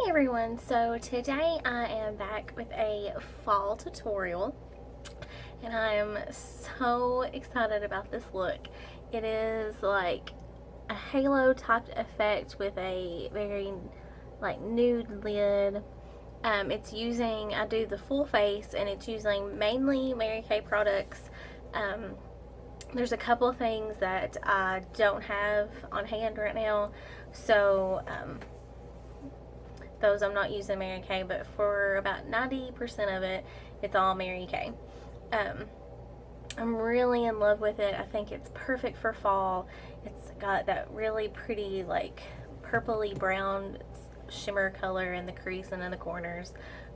Everyone, so today I am back with a fall tutorial and I am so excited about this look. It is like a halo type effect with a very like nude lid. I do the full face and it's using mainly Mary Kay products. There's a couple things that I don't have on hand right now, so those I'm not using Mary Kay, but for about 90% of it, it's all Mary Kay. I'm really in love with it. I think it's perfect for fall. It's got that really pretty like purpley brown shimmer color in the crease and in the corners.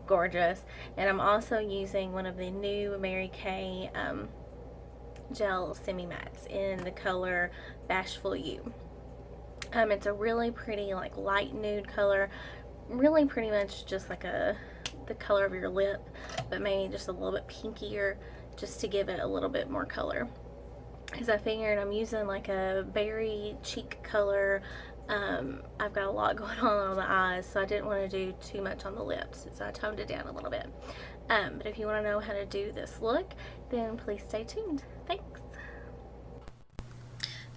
Gorgeous. And I'm also using one of the new Mary Kay gel semi-mattes in the color Bashful You. It's a really pretty like light nude color, really pretty much just like the color of your lip, but maybe just a little bit pinkier, just to give it a little bit more color. Because I figured I'm using like a berry cheek color. I've got a lot going on the eyes, so I didn't want to do too much on the lips, so I toned it down a little bit. But if you want to know how to do this look, then please stay tuned. Thanks.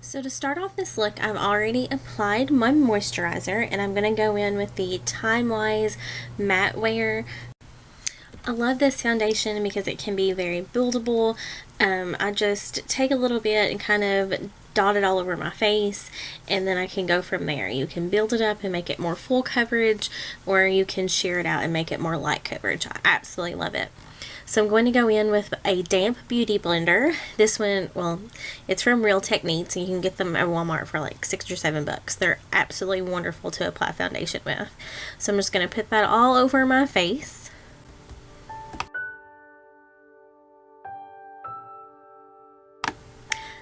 So to start off this look, I've already applied my moisturizer, and I'm going to go in with the Time Wise Matte Wear. I love this foundation because it can be very buildable. I just take a little bit and kind of dot it all over my face, and then I can go from there. You can build it up and make it more full coverage, or you can sheer it out and make it more light coverage. I absolutely love it. So I'm going to go in with a damp beauty blender. This one, well, it's from Real Techniques, and you can get them at Walmart for like $6 or $7. They're absolutely wonderful to apply foundation with. So I'm just going to put that all over my face.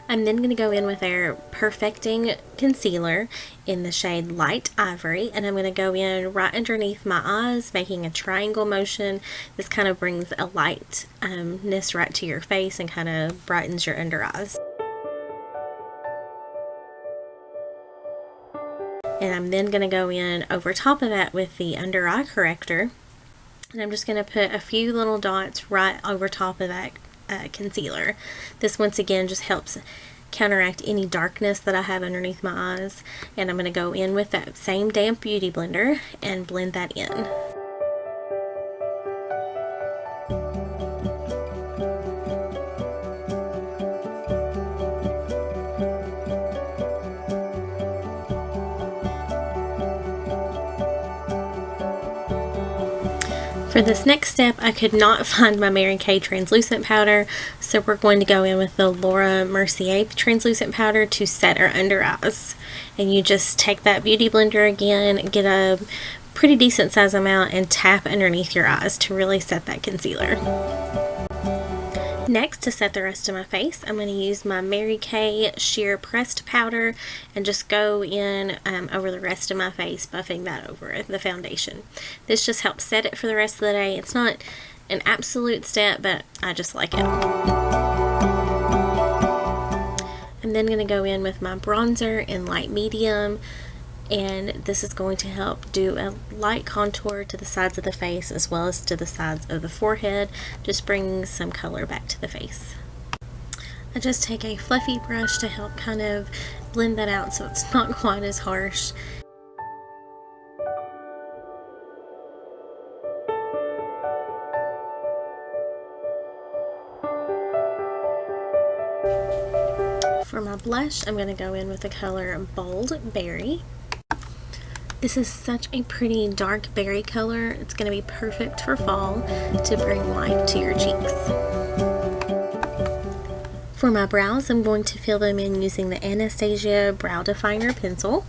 I'm then going to go in with our Perfecting Concealer in the shade Light Ivory, and I'm going to go in right underneath my eyes, making a triangle motion. This kind of brings a lightness right to your face and kind of brightens your under eyes. And I'm then going to go in over top of that with the Under Eye Corrector, and I'm just going to put a few little dots right over top of that concealer. This once again just helps counteract any darkness that I have underneath my eyes, and I'm going to go in with that same damp beauty blender and blend that in. For this next step, I could not find my Mary Kay translucent powder, so we're going to go in with the Mercier translucent powder to set our under eyes. And you just take that beauty blender again, get a pretty decent size amount, and tap underneath your eyes to really set that concealer. Next, to set the rest of my face, I'm going to use my Mary Kay Sheer Pressed Powder and just go in over the rest of my face, buffing that over the foundation. This just helps set it for the rest of the day. It's not an absolute step, but I just like it. I'm then going to go in with my bronzer in light medium, and this is going to help do a light contour to the sides of the face as well as to the sides of the forehead, just bringing some color back to the face. I just take a fluffy brush to help kind of blend that out so it's not quite as harsh. For my blush, I'm going to go in with the color Bold Berry. This is such a pretty dark berry color. It's going to be perfect for fall to bring life to your cheeks. For my brows, I'm going to fill them in using the Anastasia Brow Definer Pencil.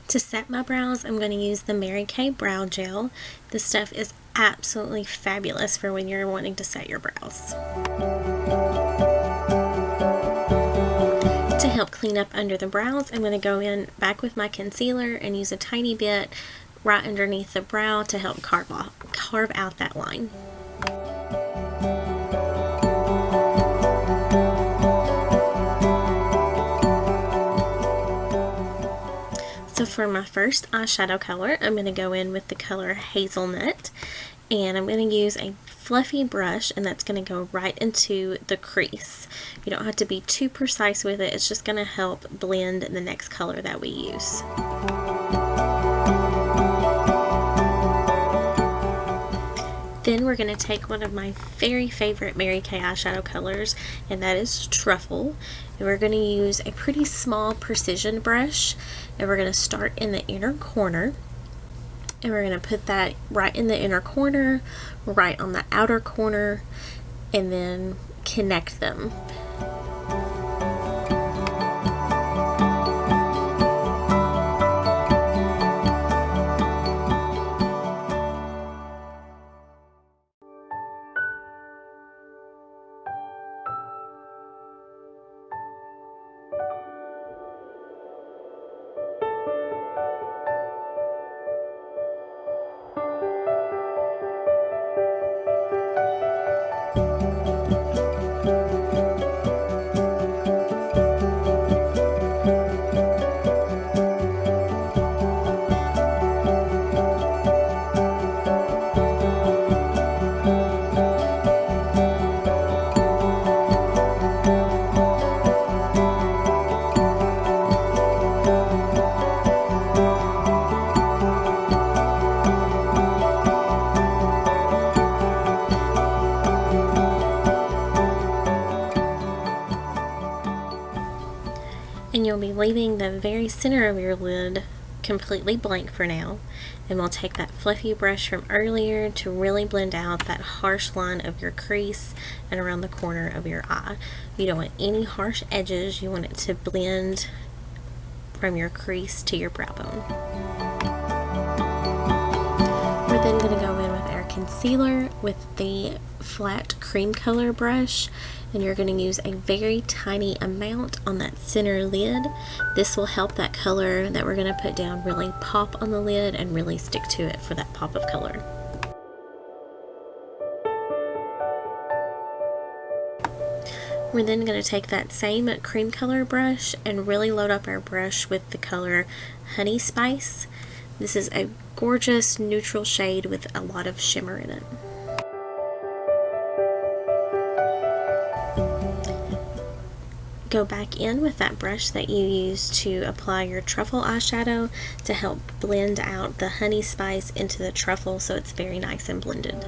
To set my brows, I'm going to use the Mary Kay Brow Gel. This stuff is absolutely fabulous for when you're wanting to set your brows. To help clean up under the brows, I'm going to go in back with my concealer and use a tiny bit right underneath the brow to help carve out that line. So for my first eyeshadow color, I'm going to go in with the color Hazelnut, and I'm going to use a fluffy brush, and that's going to go right into the crease. You don't have to be too precise with it, it's just going to help blend the next color that we use. Then we're going to take one of my very favorite Mary Kay eyeshadow colors, and that is Truffle. And we're going to use a pretty small precision brush, and we're going to start in the inner corner. And we're going to put that right in the inner corner, right on the outer corner, and then connect them. And you'll be leaving the very center of your lid completely blank for now, and we'll take that fluffy brush from earlier to really blend out that harsh line of your crease and around the corner of your eye. You don't want any harsh edges, you want it to blend from your crease to your brow bone. We're then going to go in with our concealer with the flat cream color brush, and you're going to use a very tiny amount on that center lid. This will help that color that we're going to put down really pop on the lid and really stick to it for that pop of color. We're then going to take that same cream color brush and really load up our brush with the color Honey Spice. This is a gorgeous neutral shade with a lot of shimmer in it. Go back in with that brush that you used to apply your Truffle eyeshadow to help blend out the Honey Spice into the Truffle so it's very nice and blended.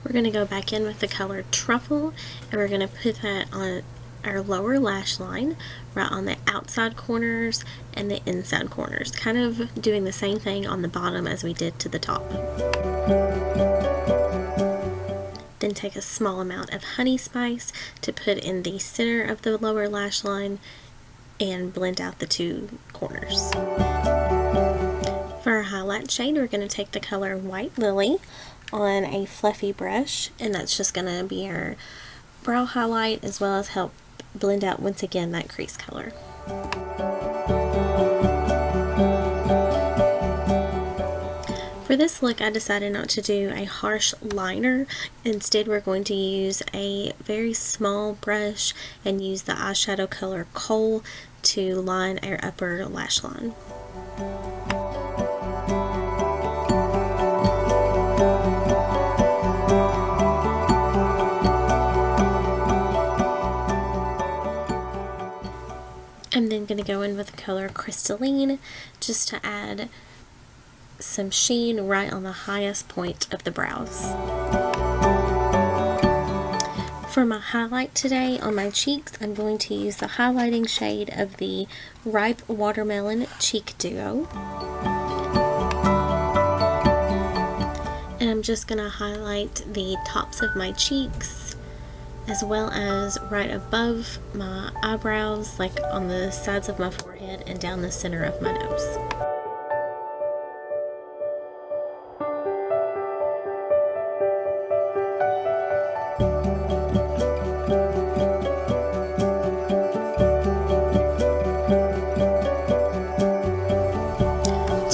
We're going to go back in with the color Truffle, and we're going to put that on our lower lash line, right on the outside corners and the inside corners, kind of doing the same thing on the bottom as we did to the top. Then take a small amount of Honey Spice to put in the center of the lower lash line and blend out the two corners. For our highlight shade, we're going to take the color White Lily on a fluffy brush, and that's just going to be our brow highlight as well as help blend out once again that crease color. For this look, I decided not to do a harsh liner. Instead, we're going to use a very small brush and use the eyeshadow color Coal to line our upper lash line. I'm then going to go in with the color Crystalline just to add some sheen right on the highest point of the brows. For my highlight today on my cheeks, I'm going to use the highlighting shade of the Ripe Watermelon Cheek Duo. And I'm just going to highlight the tops of my cheeks as well as right above my eyebrows, like on the sides of my forehead and down the center of my nose.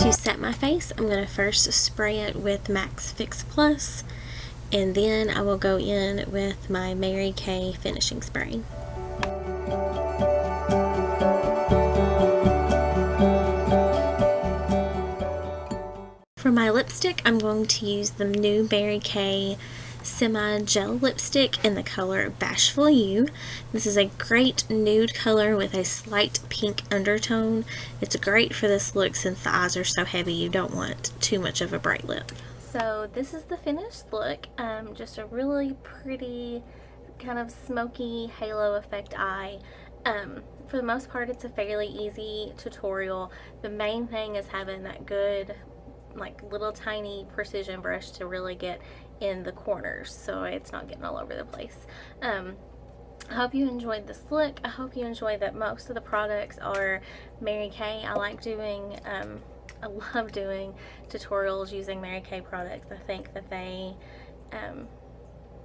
To set my face, I'm going to first spray it with MAC Fix Plus, and then I will go in with my Mary Kay finishing spray. my lipstick, I'm going to use the new Mary Kay Semi Gel Lipstick in the color Bashful You. This is a great nude color with a slight pink undertone. It's great for this look since the eyes are so heavy. You don't want too much of a bright lip. So this is the finished look. Just a really pretty kind of smoky halo effect eye. For the most part, it's a fairly easy tutorial. The main thing is having that good, like, little tiny precision brush to really get in the corners so it's not getting all over the place. I hope you enjoyed this look. I hope you enjoyed that most of the products are Mary Kay. I like doing, I love doing tutorials using Mary Kay products. I think that they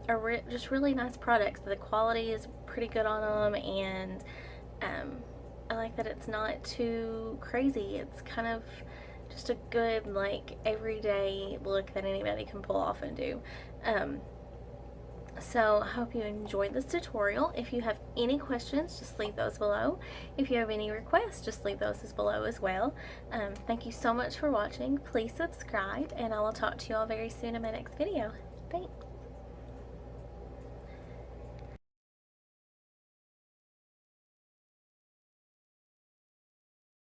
are just really nice products. The quality is pretty good on them, and I like that it's not too crazy. It's kind of just a good, like, everyday look that anybody can pull off and do. So I hope you enjoyed this tutorial. If you have any questions, just leave those below. If you have any requests, just leave those below as well. Thank you so much for watching. Please subscribe, and I will talk to you all very soon in my next video. Thanks.